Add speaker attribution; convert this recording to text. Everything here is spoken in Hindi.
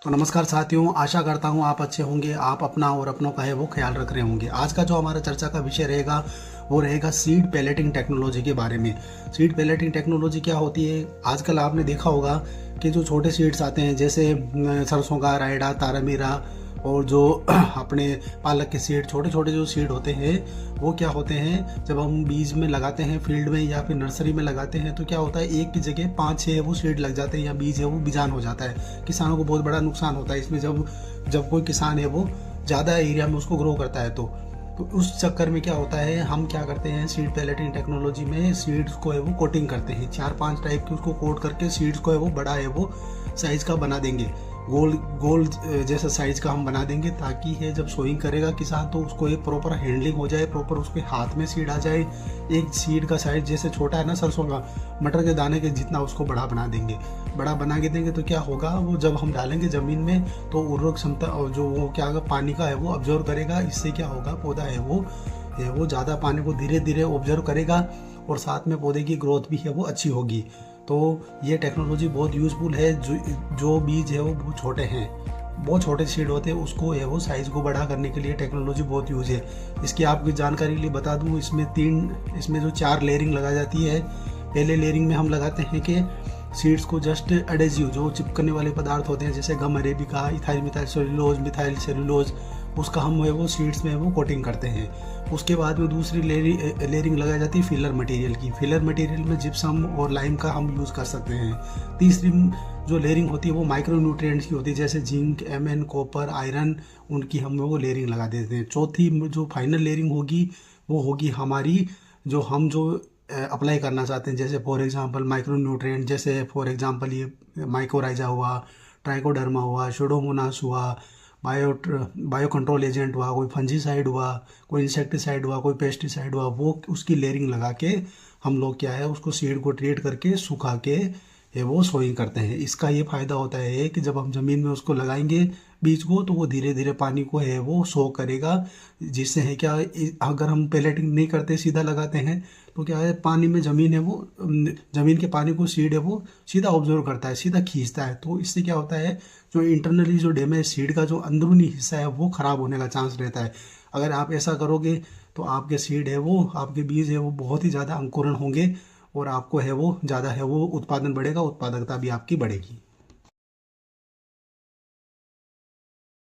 Speaker 1: तो नमस्कार साथियों, आशा करता हूँ आप अच्छे होंगे। आप अपना और अपनों का है वो ख्याल रख रहे होंगे। आज का जो हमारा चर्चा का विषय रहेगा वो रहेगा सीड पैलेटिंग टेक्नोलॉजी के बारे में। सीड पैलेटिंग टेक्नोलॉजी क्या होती है? आजकल आपने देखा होगा कि जो छोटे सीड्स आते हैं जैसे सरसों का, रायडा, तारामीरा और जो अपने पालक के सीड, छोटे छोटे जो सीड होते हैं वो क्या होते हैं, जब हम बीज में लगाते हैं फील्ड में या फिर नर्सरी में लगाते हैं तो क्या होता है, एक की जगह 5-6 वो सीड लग जाते हैं या बीज है वो बिजान हो जाता है। किसानों को बहुत बड़ा नुकसान होता है इसमें। जब कोई किसान है वो ज़्यादा एरिया में उसको ग्रो करता है तो उस चक्कर में क्या होता है, हम क्या करते हैं सीड पैलेटिंग टेक्नोलॉजी में सीड्स को है वो कोटिंग करते हैं। 4-5 टाइप की उसको कोट करके सीड्स को है वो बड़ा है वो साइज का बना देंगे, गोल जैसा साइज का हम बना देंगे, ताकि है जब सोइंग करेगा किसान तो उसको एक प्रॉपर हैंडलिंग हो जाए, प्रॉपर उसके हाथ में सीड आ जाए। एक सीड का साइज जैसे छोटा है ना सरसों का, मटर के दाने के जितना उसको बड़ा बना देंगे। बड़ा बना के देंगे तो क्या होगा, वो जब हम डालेंगे ज़मीन में तो उर्वरक क्षमता और जो वो क्या होगा पानी का है वो ऑब्जर्व करेगा। इससे क्या होगा, पौधा है वो ज़्यादा पानी को धीरे धीरे ऑब्जर्व करेगा और साथ में पौधे की ग्रोथ भी है वो अच्छी होगी। तो ये टेक्नोलॉजी बहुत यूज़फुल है। जो बीज है वो बहुत छोटे हैं, बहुत छोटे सीड होते हैं, उसको है वो साइज़ को बड़ा करने के लिए टेक्नोलॉजी बहुत यूज़ है। इसकी आपकी जानकारी के लिए बता दूं, इसमें जो 4 लेयरिंग लगाई जाती है। पहले लेयरिंग में हम लगाते हैं कि सीड्स को जस्ट एडेजिव, जो चिपकने वाले पदार्थ होते हैं जैसे gum arabic, ethyl methyl cellulose, methyl cellulose, उसका हम है वो सीड्स में वो कोटिंग करते हैं। उसके बाद में दूसरी लेयरिंग लगाई जाती है फिलर मटेरियल की। फिलर मटेरियल में जिप्सम और लाइम का हम यूज़ कर सकते हैं। तीसरी जो लेयरिंग होती है वो माइक्रो न्यूट्रिएंट्स की होती है, जैसे जिंक, एमएन, कॉपर, आयरन, उनकी हम वो लेयरिंग लगा देते हैं। चौथी जो फाइनल लेयरिंग होगी वो होगी हमारी, जो अप्लाई करना चाहते हैं, जैसे फॉर एग्जांपल माइक्रो न्यूट्रिएंट, जैसे फॉर एग्जांपल ये माइकोराइजा हुआ, ट्राइकोडर्मा हुआ, शोडोमोनास हुआ, बायो कंट्रोल एजेंट हुआ, कोई फंजीसाइड हुआ, कोई इंसेक्टिसाइड हुआ, कोई पेस्टिसाइड हुआ, वो उसकी लेयरिंग लगा के हम लोग क्या है उसको सीड को ट्रीट करके सुखा के है वो सोइंग करते हैं। इसका ये फ़ायदा होता है कि जब हम ज़मीन में उसको लगाएंगे बीज को तो वो धीरे धीरे पानी को है वो सो करेगा, जिससे है क्या, अगर हम पैलेटिंग नहीं करते सीधा लगाते हैं तो क्या है, पानी में ज़मीन है वो ज़मीन के पानी को सीड है वो सीधा ऑब्जर्व करता है, सीधा खींचता है। तो इससे क्या होता है, जो इंटरनली जो डैमेज सीड का जो अंदरूनी हिस्सा है वो ख़राब होने का चांस रहता है। अगर आप ऐसा करोगे तो आपके सीड है वो, आपके बीज है वो बहुत ही ज़्यादा अंकुरण होंगे और आपको है वो ज़्यादा है वो उत्पादन बढ़ेगा, उत्पादकता भी आपकी बढ़ेगी।